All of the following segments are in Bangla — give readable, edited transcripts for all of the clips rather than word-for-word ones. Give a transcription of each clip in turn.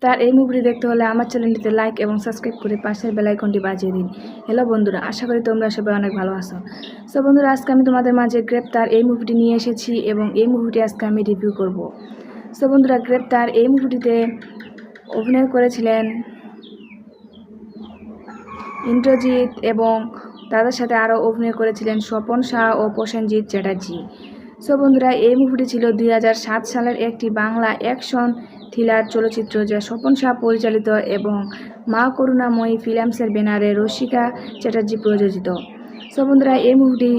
তার এই মুভিটি দেখতে হলে আমার চ্যানেলটিতে লাইক এবং সাবস্ক্রাইব করে পাশের বেল আইকনটি বাজিয়ে দিন। হ্যালো বন্ধুরা, আশা করি তোমরা সবাই অনেক ভালো আছো। সো বন্ধুরা, আজকে আমি তোমাদের মাঝে গ্রেপ্তার এই মুভিটি নিয়ে এসেছি এবং এই মুভিটি আজকে আমি রিভিউ করব। সো বন্ধুরা, গ্রেপ্তার এই মুভিটিতে অভিনয় করেছিলেন ইন্দ্রজিৎ এবং তাদের সাথে আরও অভিনয় করেছিলেন স্বপন শাহ ও প্রসেনজিৎ চ্যাটার্জি। সো বন্ধুরা, এই মুভিটি ছিল 2007 সালের একটি বাংলা অ্যাকশন থ্রিলার চলচ্চিত্র, যা স্বপন শাহ পরিচালিত এবং মা করুণাময়ী ফিল্মসের ব্যানারে রসিকা চ্যাটার্জি প্রযোজিত। সো বন্ধুরা, এই মুভিটি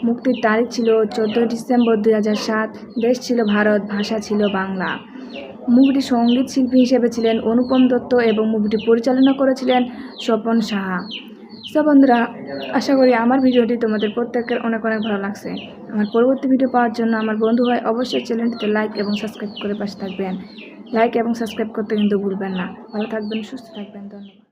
মুক্তির তারিখ ছিল 14 ডিসেম্বর 2007। দেশ ছিল ভারত, ভাষা ছিল বাংলা। মুভিটির সঙ্গীত শিল্পী হিসেবে ছিলেন অনুপম দত্ত এবং মুভিটি পরিচালনা করেছিলেন স্বপন সাহা। সো বন্ধুরা, আশা করি আমার ভিডিওটি তোমাদের প্রত্যেকের অনেক অনেক ভালো লাগছে। আমার পরবর্তী ভিডিও পাওয়ার জন্য আমার বন্ধু হয় অবশ্যই চ্যানেলটিতে লাইক এবং সাবস্ক্রাইব করে পাশে থাকবেন। লাইক এবং সাবস্ক্রাইব করতে কিন্তু ভুলবেন না। ভালো থাকবেন, সুস্থ থাকবেন। ধন্যবাদ।